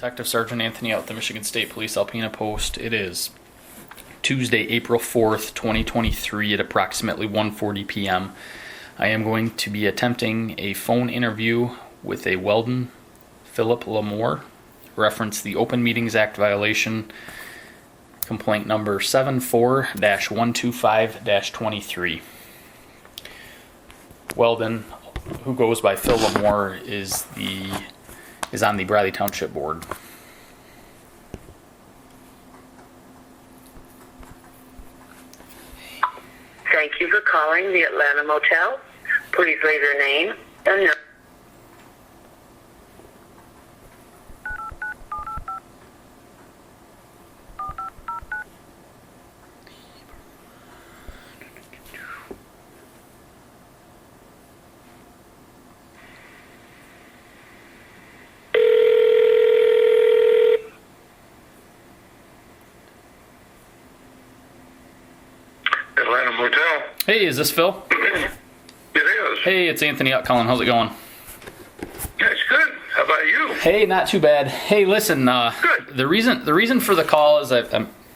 Detective Sergeant Anthony out, the Michigan State Police Alpena Post. It is Tuesday, April 4th, 2023 at approximately 1:40 p.m. I am going to be attempting a phone interview with a Weldon Philip Lamore, reference the Open Meetings Act violation, complaint number 74-125-23. Weldon, who goes by Phil Lamore, is on the Briley Township Board. Thank you for calling the Atlanta Motel. Please leave your name and number. Atlanta Motel. Hey, is this Phil? It is. Hey, it's Anthony out calling. How's it going? That's good. How about you? Hey, not too bad. Hey, listen, Good. the reason for the call is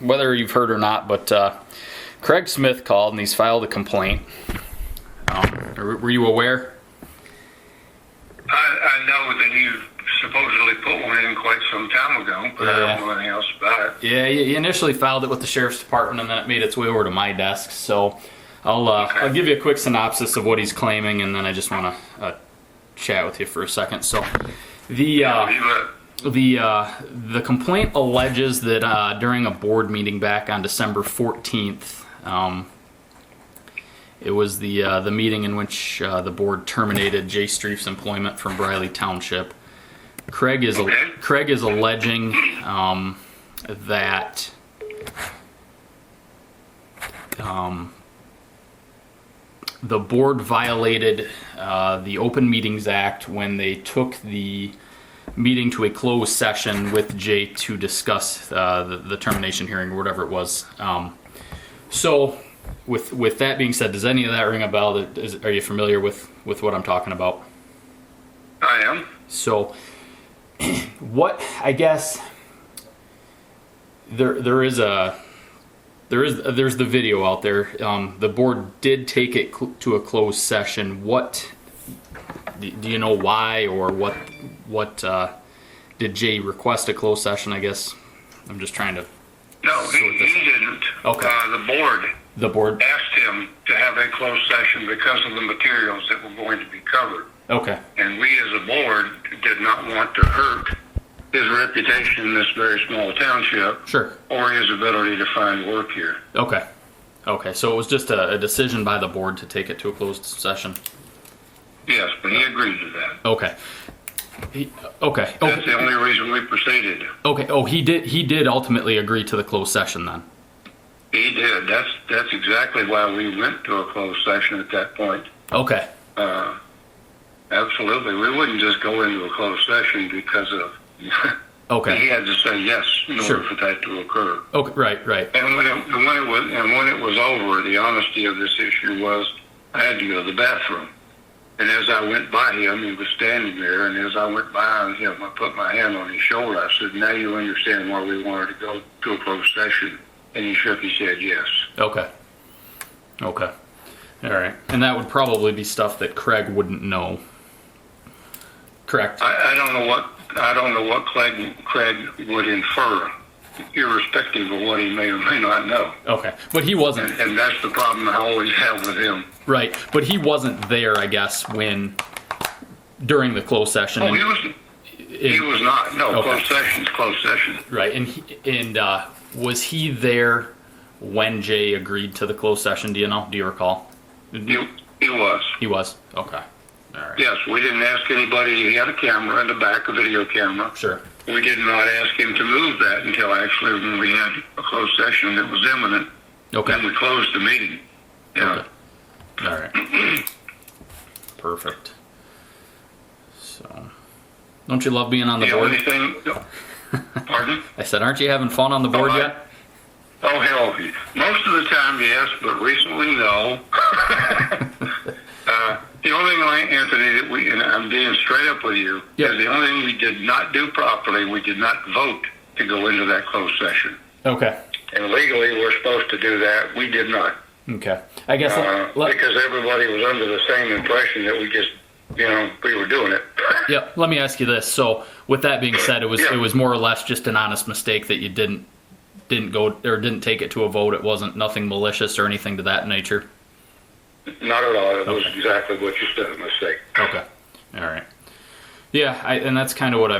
whether you've heard or not, but Craig Smith called and he's filed a complaint. Were you aware? I know that you supposedly put one in quite some time ago, but I don't know anything else about it. Yeah, he initially filed it with the Sheriff's Department, and then it made its way over to my desk. So I'll give you a quick synopsis of what he's claiming, and then I just want to chat with you for a second. So the complaint alleges that during a board meeting back on December 14th, it was the meeting in which the board terminated Jay Streif's employment from Briley Township. Craig is alleging that the board violated the Open Meetings Act when they took the meeting to a closed session with Jay to discuss the termination hearing or whatever it was. So with that being said, does any of that ring a bell? Are you familiar with what I'm talking about? I am. So what I guess there's the video out there. The board did take it to a closed session. What do you know why, or what did Jay request a closed session? I guess I'm just trying to. No, he didn't. Okay. The board The board. asked him to have a closed session because of the materials that were going to be covered. Okay. And we as a board did not want to hurt his reputation in this very small township. Sure. Or his ability to find work here. Okay. So it was just a decision by the board to take it to a closed session. Yes, but he agreed to that. Okay. Okay. That's the only reason we proceeded. Okay. Oh, he did ultimately agree to the closed session then. He did. That's exactly why we went to a closed session at that point. Okay. Absolutely. We wouldn't just go into a closed session because of... Okay. He had to say yes in order for that to occur. Okay. Right. And when it was over, the honesty of this issue was I had to go to the bathroom. And as I went by him, he was standing there, and as I went by him, I put my hand on his shoulder. I said, "Now you understand why we wanted to go to a closed session." And he shook his head yes. Okay. All right. And that would probably be stuff that Craig wouldn't know. Correct. I don't know what Craig would infer, irrespective of what he may or may not know. Okay. But he wasn't. And that's the problem I always have with him. Right. But he wasn't there, I guess, during the closed session. Oh, he was not. No, Okay. Closed session. Right. And was he there when Jay agreed to the closed session? Do you know? Do you recall? He was. He was. Okay. All right. Yes, we didn't ask anybody. He had a camera in the back, a video camera. Sure. We did not ask him to move that until actually when we had a closed session that was imminent. Okay. And we closed the meeting. Yeah. Okay. All right. Perfect. So, don't you love being on the board? Pardon? I said, aren't you having fun on the board yet? Oh, hell. Most of the time, yes, but recently, no. The only thing, Anthony, that and I'm being straight up with you, Yep. is the only thing we did not do properly, we did not vote to go into that closed session. Okay. And legally, we're supposed to do that. We did not. Okay. I guess Because everybody was under the same impression that we just, we were doing it. Yep. Let me ask you this. So, with that being said, it was more or less just an honest mistake that you didn't go or didn't take it to a vote. It wasn't nothing malicious or anything to that nature. Not at all. It was exactly what you said, a mistake. Okay. All right. Yeah, and that's kind of what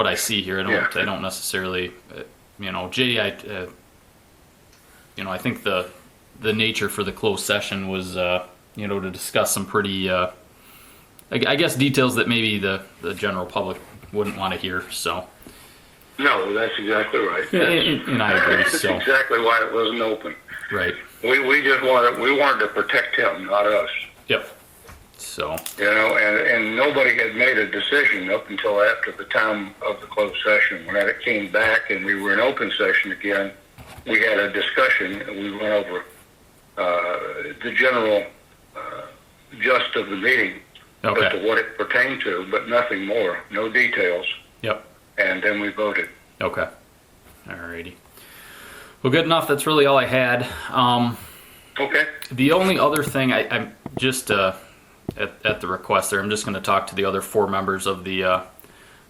I see here. I don't necessarily, JD, I think the nature for the closed session was, to discuss some pretty, I guess details that maybe the general public wouldn't want to hear. So. No, that's exactly right. And I agree. That's So. exactly why it wasn't open. Right. We just wanted to protect him, not us. Yep. So. And nobody had made a decision up until after the time of the closed session. When it came back and we were in open session again, we had a discussion and we went over the general gist of the meeting as to what it pertained to, but nothing more, no details. Yep. And then we voted. Okay. Alrighty. Well, good enough. That's really all I had. Okay. The only other thing I'm just at the request there, I'm just going to talk to the other 4 members of the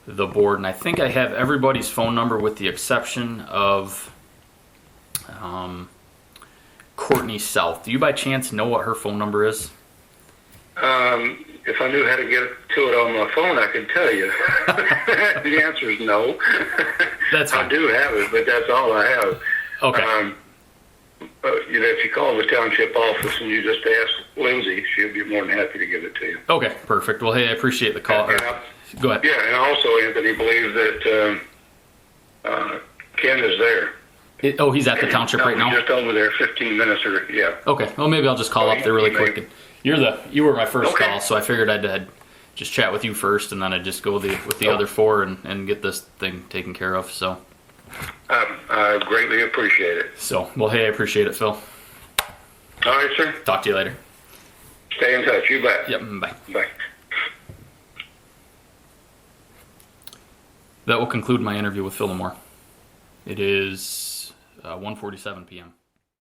board, and I think I have everybody's phone number with the exception of Courtney South. Do you by chance know what her phone number is? If I knew how to get to it on my phone, I could tell you. The answer is no. That's fine. I do have it, but that's all I have. Okay. If you call the township office and you just ask Lindsay, she'll be more than happy to give it to you. Okay, perfect. Well, hey, I appreciate the call. Go ahead. Yeah, and also Anthony believes that Ken is there. He's at the township right now? Just over there, 15 minutes or, yeah. Okay, well, maybe I'll just call up there really quick. And you were my first Okay. call, so I figured I'd just chat with you first, and then I'd just go with the other 4 and get this thing taken care of. So. I greatly appreciate it. So, well, hey, I appreciate it, Phil. All right, sir. Talk to you later. Stay in touch. You bet. Yep, bye. Bye. That will conclude my interview with Phil Lamore. It is 1:47 p.m.